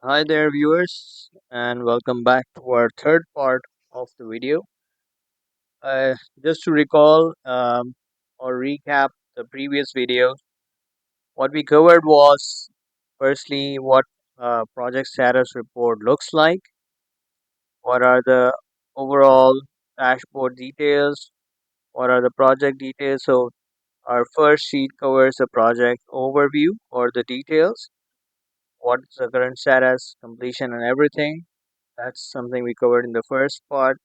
Hi there, viewers, and welcome back to our third part of the video. Just to recall or recap the previous video, what we covered was firstly what project status report looks like, what are the overall dashboard details, what are the project details. So, our first sheet covers the project overview or the details, what's the current status, completion, and everything. That's something we covered in the first part.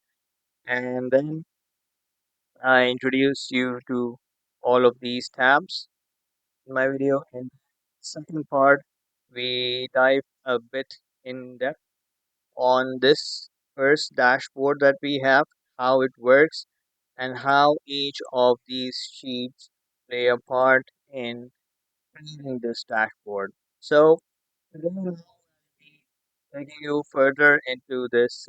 And then I introduce you to all of these tabs in my video. In second part, we dive a bit in depth on this first dashboard that we have, how it works, and how each of these sheets play a part in creating this dashboard. So today we'll be taking you further into this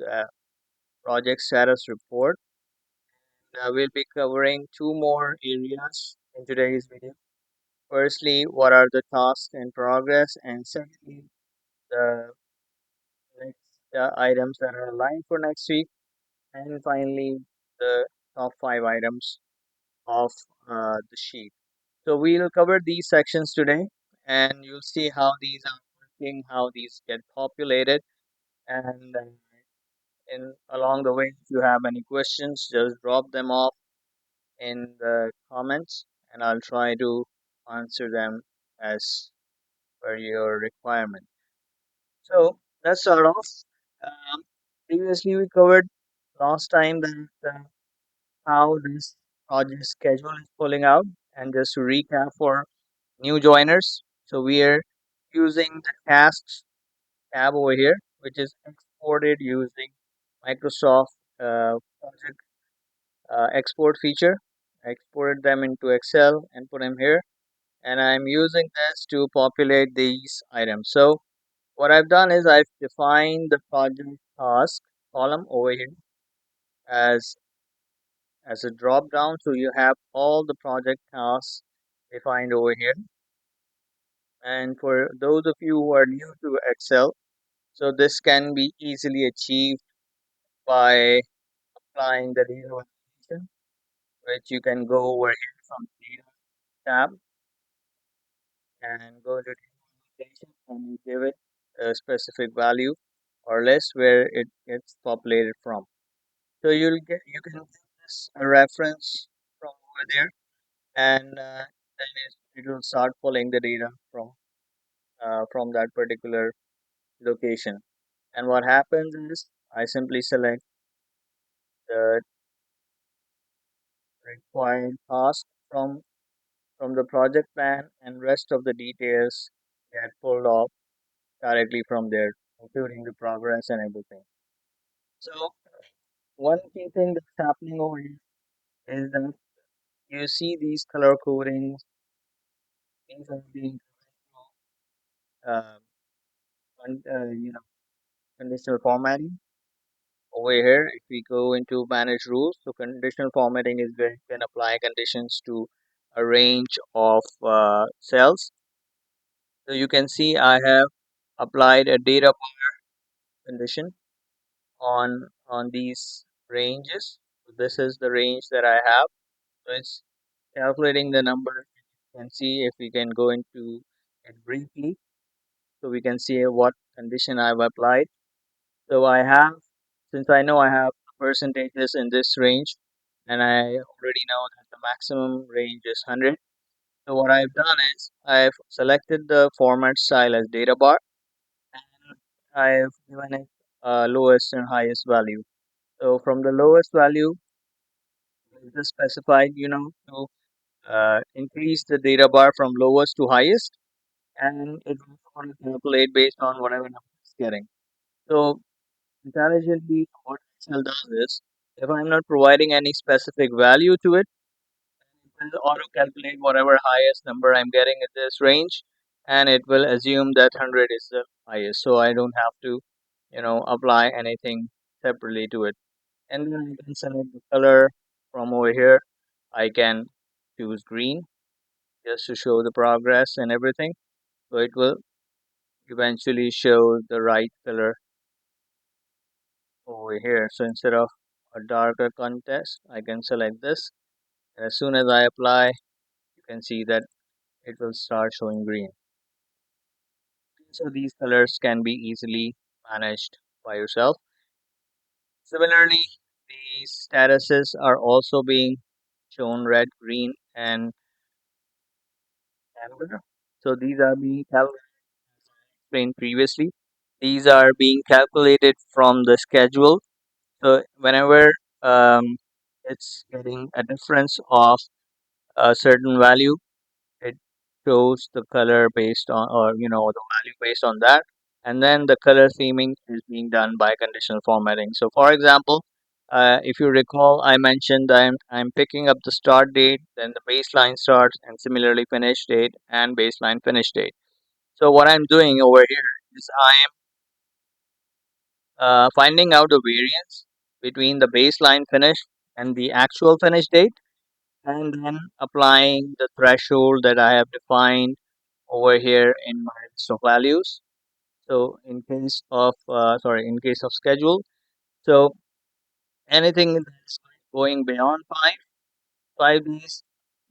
project status report. We'll be covering two more areas in today's video. Firstly, what are the tasks in progress, and secondly, the next items that are aligned for next week, and finally, the top five items of the sheet. So we'll cover these sections today, and you'll see how these are working, how these get populated, and in along the way, if you have any questions, just drop them off in the comments and I'll try to answer them as per your requirement. So let's start off. Um, Previously, we covered last time that how this project schedule is pulling out, and just to recap for new joiners, so we are using the tasks tab over here, which is exported using Microsoft project export feature. I exported them into Excel and put them here, and I'm using this to populate these items. So what I've done is I've defined the project task column over here as as a drop down. So you have all the project tasks defined over here. And for those of you who are new to Excel, so this can be easily achieved by applying the data validation, which you can go over here from the data tab and go to data validation and you give it a specific value or less where it gets populated from. So you can give this a reference from over there, and then it will start pulling the data from that particular location. And what happens is I simply select the required task from the project plan, and rest of the details get pulled off directly from there, including the progress and everything. So one key thing that's happening over here is that you see these color codings. These are being uh, conditional formatting. Over here, if we go into manage rules, so conditional formatting is where you can apply conditions to a range of cells. So you can see I have applied a data condition on these ranges. So this is the range that I have. So it's calculating the number. You can see if we can go into it briefly, so we can see what condition I've applied. So I have, since I know I have percentages in this range, and I already know that the maximum range is 100. So what I've done is I've selected the format style as data bar, and I've given it lowest and highest value. So from the lowest value, it is specified, to increase the data bar from lowest to highest, and it will sort of calculate based on whatever number it's getting. So intelligently, what Excel does is, if I'm not providing any specific value to it, it will auto calculate whatever highest number I'm getting in this range, and it will assume that 100 is the highest. So I don't have to, apply anything separately to it. And then I can select the color from over here. I can choose green just to show the progress and everything. So it will eventually shows the right color over here. So instead of a darker contrast, I can select this. And as soon as I apply, you can see that it will start showing green. So these colors can be easily managed by yourself. Similarly, these statuses are also being shown red, green, and amber. So these are being explained previously. These are being calculated from the schedule. So whenever it's getting a difference of a certain value, it shows the color based on, or the value based on that. And then the color theming is being done by conditional formatting. So for example, if you recall, I mentioned I'm picking up the start date, then the baseline starts, and similarly finish date and baseline finish date. So what I'm doing over here is I am finding out the variance between the baseline finish and the actual finish date, and then applying the threshold that I have defined over here in my list of values. So in case of schedule, so anything that's going beyond five days,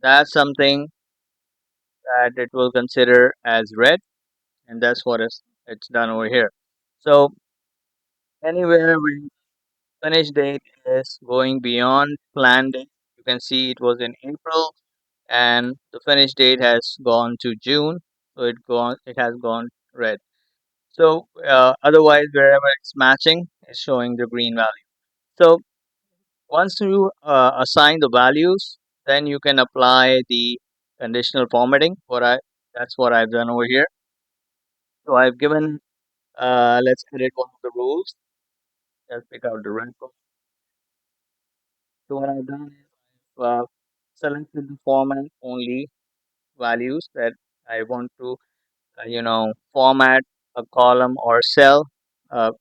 that's something that it will consider as red, and that's what it's done over here. So anywhere where finish date is going beyond planned date, you can see it was in April, and the finish date has gone to June, so it has gone red. So otherwise, wherever it's matching, it's showing the green value. So once you assign the values, then you can apply the conditional formatting. That's what I've done over here. So I've given let's edit one of the rules. Let's pick out the red one. So what I've done is selected the format only values that I want to format a column or cell,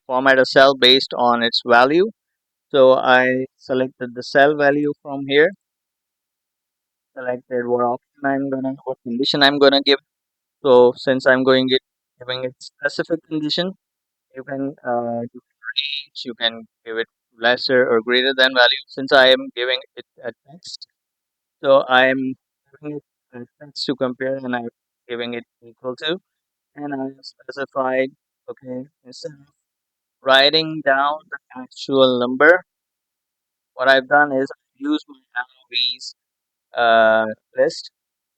format a cell based on its value. So I selected the cell value from here, selected what condition I'm gonna give. So since I'm giving it specific condition, you can give it range, you can give it lesser or greater than value. Since I am giving it a text, so I am giving it a text to compare, and I'm giving it equal to, and I have specified, okay, instead of writing down the actual number, what I've done is I've used my LOVs list,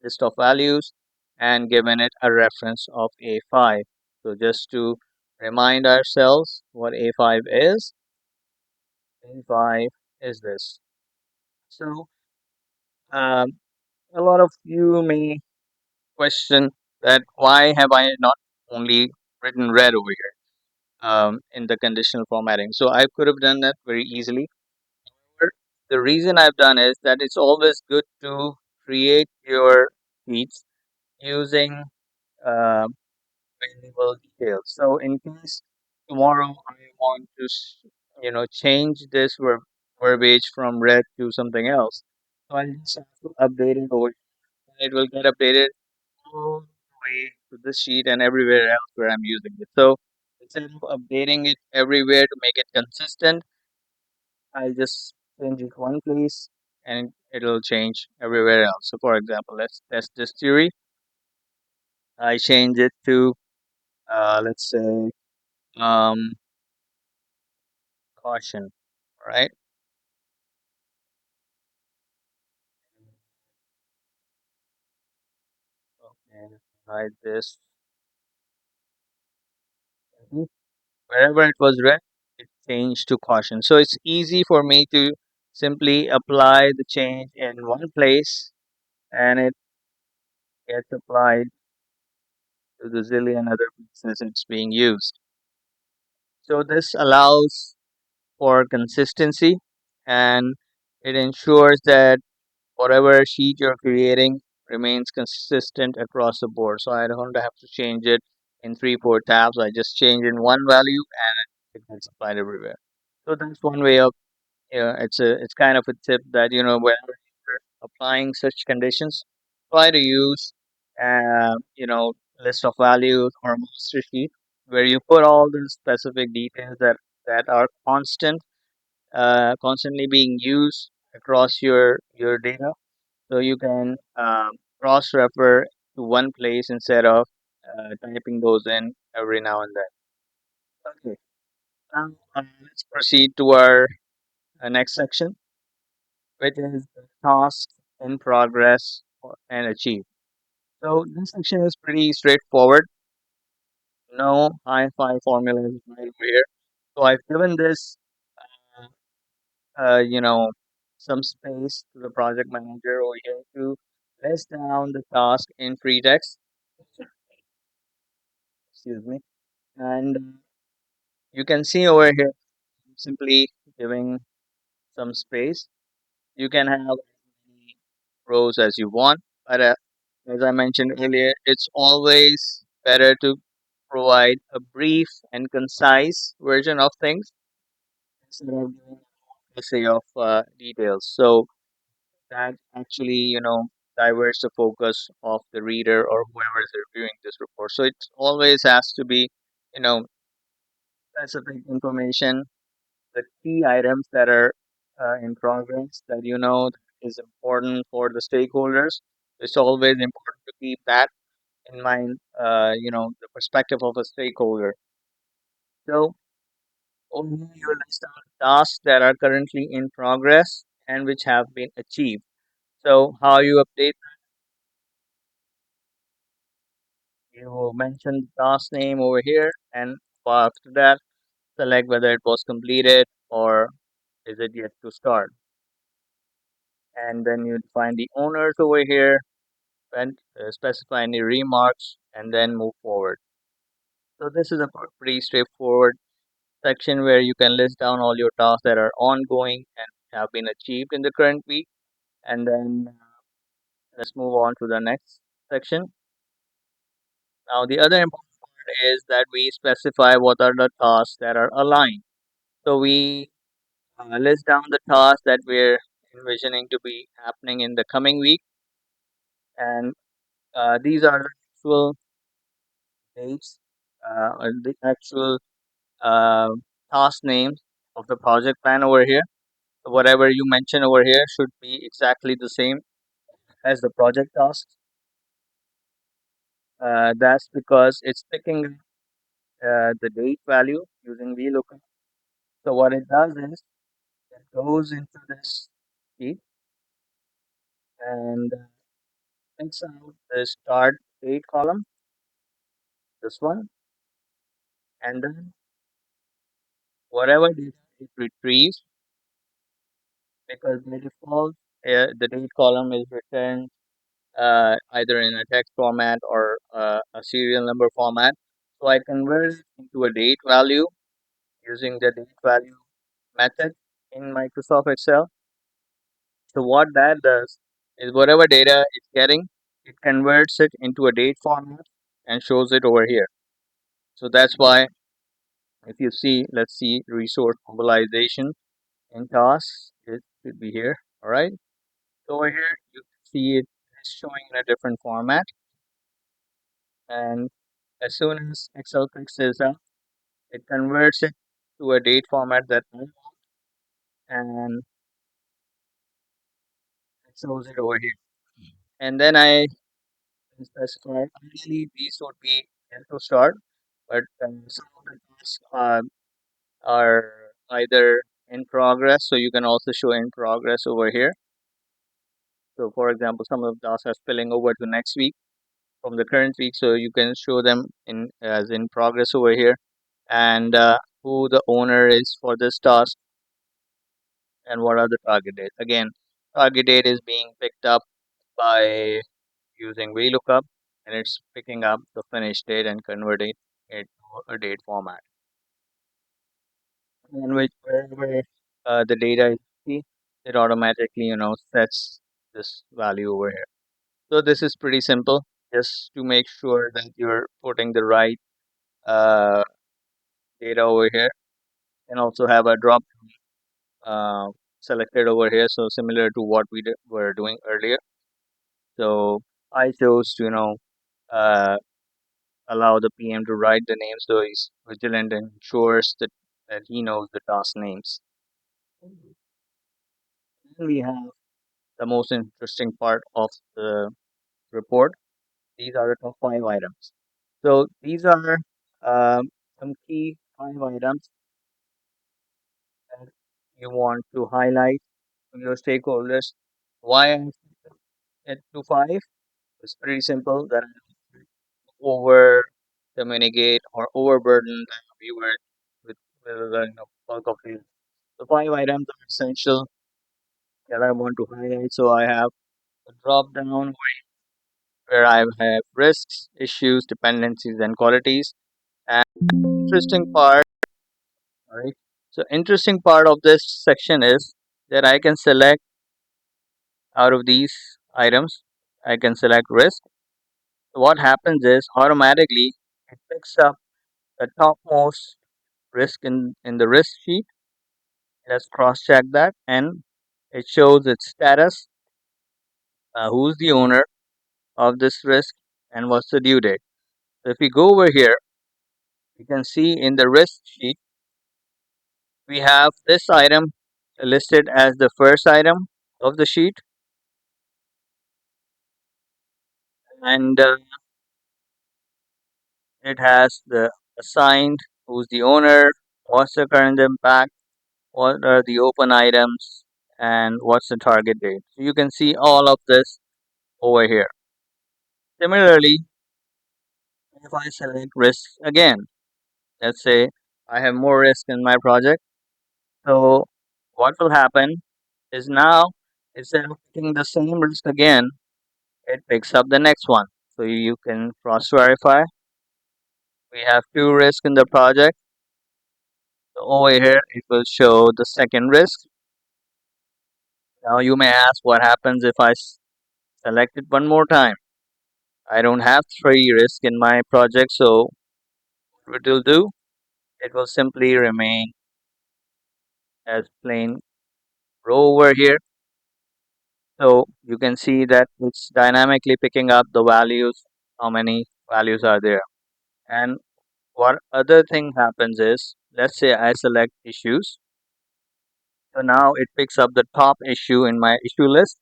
list of values, and given it a reference of A5. So just to remind ourselves what A5 is this. So um, a lot of you may question that why have I not only written red over here in the conditional formatting? So I could have done that very easily. The reason I've done is that it's always good to create your sheets using uh, variable details. So in case tomorrow I want to, change this verbiage from red to something else, so I just have to update it over. It will get updated all the way to this sheet and everywhere else where I'm using it. So instead of updating it everywhere to make it consistent, I'll just change it one place and it'll change everywhere else. So for example, let's test this theory. I change it to let's say um, caution. All right. Okay. Hide this. Mhm. Wherever it was red, it changed to caution. So it's easy for me to simply apply the change in one place and it gets applied to the zillion other places it's being used. So this allows for consistency, and it ensures that whatever sheet you're creating remains consistent across the board. So I don't have to change it in 3, 4 tabs. I just change in one value and it gets applied everywhere. So that's one way of, it's kind of a tip that, whenever you're applying such conditions, try to use, list of values or master sheet where you put all the specific details that are constantly being used across your data, so you can cross refer to one place instead of typing those in every now and then. Okay, now let's proceed to our next section, which is the task in progress and achieved. So this section is pretty straightforward. No high-fi formulas right over here. So I've given this, you know, some space to the project manager over here to list down the task in free text. Excuse me. And you can see over here, simply giving some space. You can have as many rows as you want, but as I mentioned earlier, it's always better to provide a brief and concise version of things instead of giving a essay of details. So that actually, diverts the focus of the reader or whoever is reviewing this report. So it always has to be, you know, specific information, the key items that are in progress that is important for the stakeholders. It's always important to keep that in mind, the perspective of a stakeholder. So only you list down tasks that are currently in progress and which have been achieved. So how you update, you mention the task name over here, and after that, select whether it was completed or is it yet to start. And then you define the owners over here and specify any remarks and then move forward. So this is a pretty straightforward section where you can list down all your tasks that are ongoing and have been achieved in the current week. And then let's move on to the next section. Now, the other important part is that we specify what are the tasks that are aligned. So we list down the tasks that we're envisioning to be happening in the coming week, and these are the actual dates, and the actual uh, task names of the project plan over here. So whatever you mention over here should be exactly the same as the project task. That's because it's picking the date value using VLOOKUP. So what it does is it goes into this sheet and picks out the start date column, this one, and then whatever data it retrieves, because by default the date column is returned either in a text format or a serial number format. So I convert it into a date value using the date value method in Microsoft Excel. So what that does is whatever data it's getting, it converts it into a date format and shows it over here. So that's why if you see, let's see resource mobilization in tasks, it should be here. All right. So over here you can see it is showing in a different format, and as soon as Excel picks this up, it converts it to a date format that I want, and it shows it over here. And then I can specify ideally these would be yet to start, but some of the tasks are either in progress, so you can also show in progress over here. So for example, some of the tasks are spilling over to next week from the current week, so you can show them in as in progress over here, and who the owner is for this task and what are the target dates. Again, target date is being picked up by using VLOOKUP, and it's picking up the finish date and converting it to a date format. And which wherever the data is key, it automatically sets this value over here. So this is pretty simple. Just to make sure that you're putting the right uh, data over here, and also have a drop uh, selected over here. So similar to what were doing earlier. So I chose to uh, allow the PM to write the names so he's vigilant and ensures that he knows the task names. Then we have the most interesting part of the report. These are the top 5 items. So these are some key 5 items that you want to highlight to your stakeholders. Why I set to 5? It's pretty simple that I don't over communicate or overburden the viewer with bulk of it. The 5 items are essential that I want to highlight. So I have a drop down where I have risks, issues, dependencies, and qualities. And interesting part, right? So interesting part of this section is that I can select out of these items, I can select risk. So what happens is automatically it picks up the topmost risk in the risk sheet. Let's cross check that and it shows its status, who's the owner of this risk and what's the due date. So if we go over here, you can see in the risk sheet, we have this item listed as the first item of the sheet and it has the assigned, who's the owner, what's the current impact, what are the open items, and what's the target date. So you can see all of this over here. Similarly, if I select risks again, let's say I have more risk in my project. So what will happen is now instead of picking the same risk again, it picks up the next one. So you can cross verify. We have 2 risks in the project. So over here, it will show the second risk. Now you may ask what happens if I select it one more time. I don't have 3 risks in my project, so what it will do, it will simply remain as plain row over here. So you can see that it's dynamically picking up the values, how many values are there. And what other thing happens is, let's say I select issues. So now it picks up the top issue in my issue list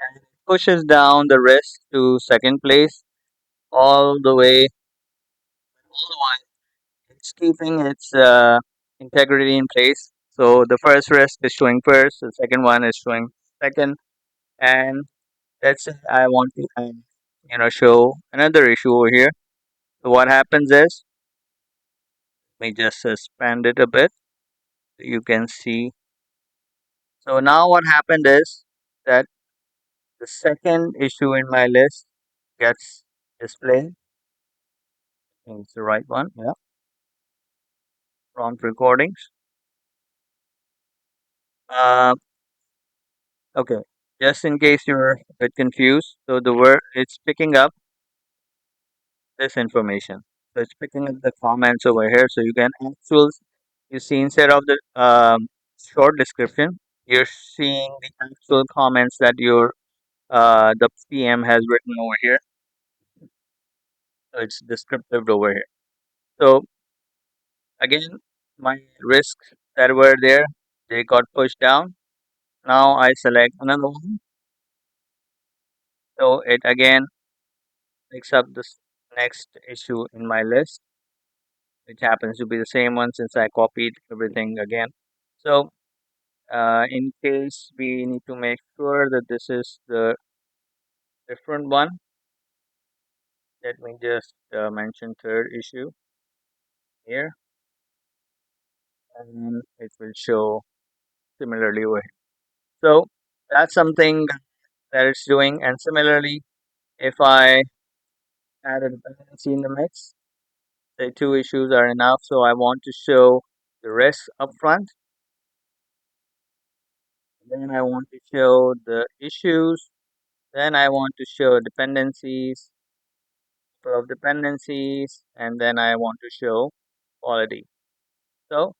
and pushes down the rest to second place all the way. All the while it's keeping its integrity in place. So the first rest is showing first, the second one is showing second, and let's say I want to show another issue over here. So what happens is, let me just expand it a bit. So you can see. So now what happened is that the second issue in my list gets displayed. I think it's the right one. Yeah. Prompt recordings. Uh, okay. Just in case you're a bit confused, so the word it's picking up this information. So it's picking up the comments over here. So you can you see instead of the short description, you're seeing the actual comments that the PM has written over here. So it's descriptive over here. So again, my risks that were there, they got pushed down. Now I select another one. So it again picks up this next issue in my list, which happens to be the same one since I copied everything again. So in case we need to make sure that this is the different one, let me just mention third issue here, and it will show similarly over here. So that's something that it's doing. And similarly, if I add a dependency in the mix, say 2 issues are enough. So I want to show the rest up front. Then I want to show the issues. Then I want to show dependencies, couple of dependencies, and then I want to show quality. So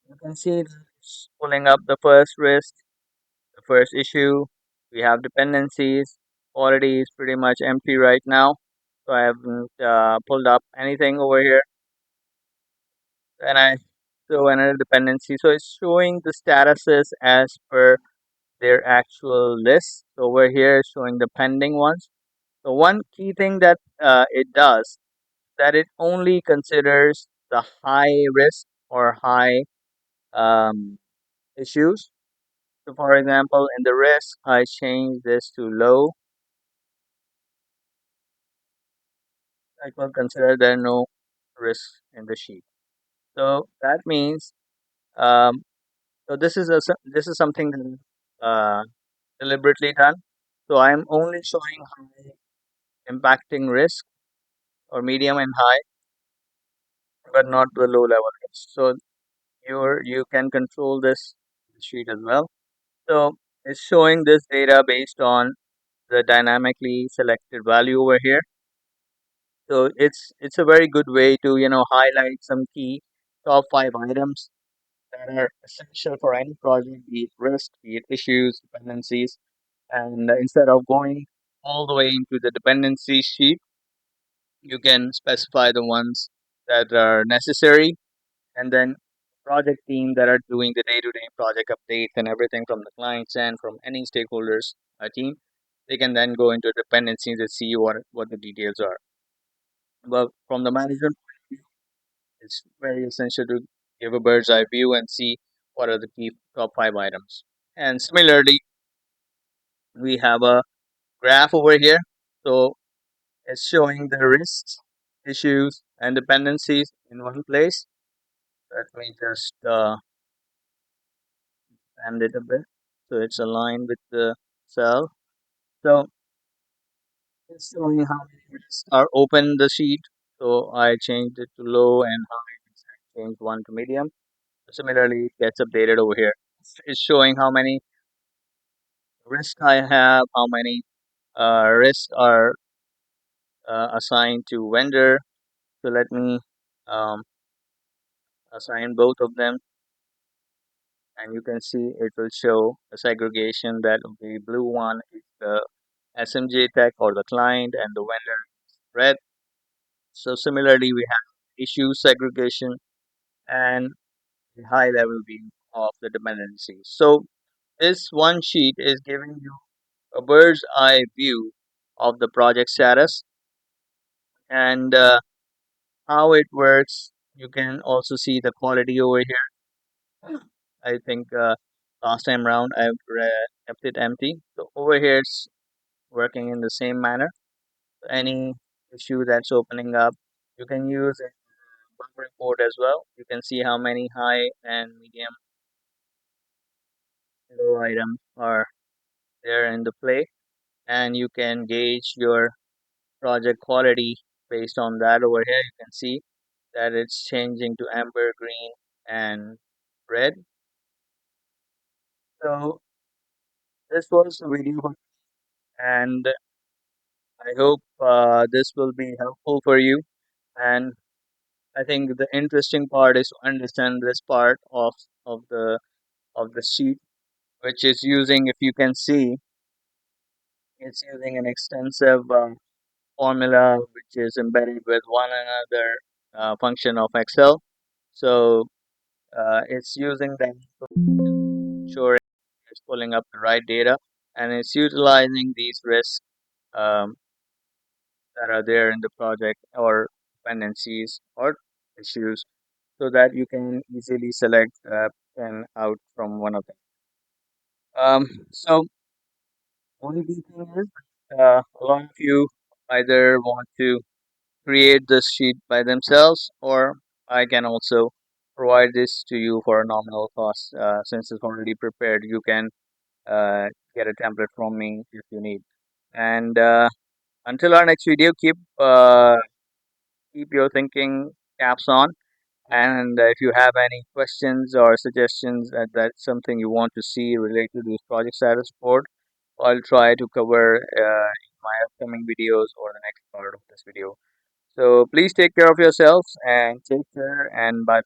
you can see that it's pulling up the first risk, the first issue. We have dependencies. quality is pretty much empty right now. So I haven't pulled up anything over here. And I show another dependency. So it's showing the statuses as per their actual list. So over here is showing the pending ones. So one key thing that it does, that it only considers the high risk or high um, issues. So for example, in the risk, I change this to low. I will consider there no risk in the sheet. So that means um, so this is something that deliberately done. So I'm only showing high impacting risk or medium and high, but not the low level risk. So you can control this sheet as well. So it's showing this data based on the dynamically selected value over here. So it's a very good way to highlight some key top five items that are essential for any project, be it risk, be it issues, dependencies, and instead of going all the way into the dependency sheet, you can specify the ones that are necessary, and then project team that are doing the day-to-day project updates and everything from the clients and from any stakeholders team, they can then go into dependencies and see what the details are. But from the management point of view, it's very essential to give a bird's eye view and see what are the key top five items. And similarly, we have a graph over here. So it's showing the risks, issues, and dependencies in one place. Let me just expand it a bit so it's aligned with the cell. So it's showing how many risks are open in the sheet. So I changed it to low and high. Changed one to medium. Similarly, it gets updated over here. It's showing how many risks I have, how many risks are assigned to vendor. So let me um, assign both of them, and you can see it will show a segregation that the blue one is the SMJ-Tech or the client, and the vendor is red. So similarly, we have issue segregation and the high level view of the dependencies. So this one sheet is giving you a bird's eye view of the project status and how it works. You can also see the quality over here. I think last time round kept it empty. So over here it's working in the same manner. Any issue that's opening up, you can use a bug report as well. You can see how many high and medium low items are there in the play, and you can gauge your project quality based on that. Over here you can see that it's changing to amber, green, and red. So this was the video, and I hope this will be helpful for you. And I think the interesting part is to understand this part of the sheet, which is using, if you can see, it's using an extensive formula which is embedded with one another function of Excel. So it's using them to ensure it's pulling up the right data, and it's utilizing these risks um, that are there in the project or dependencies or issues so that you can easily select and out from one of them. So only the thing is, a lot of you either want to create this sheet by themselves, or I can also provide this to you for a nominal cost. Since it's already prepared, you can uh, get a template from me if you need. And until our next video, keep your thinking caps on. And if you have any questions or suggestions that that's something you want to see related to this project status report, I'll try to cover in my upcoming videos or the next part of this video. So please take care of yourselves and take care and bye.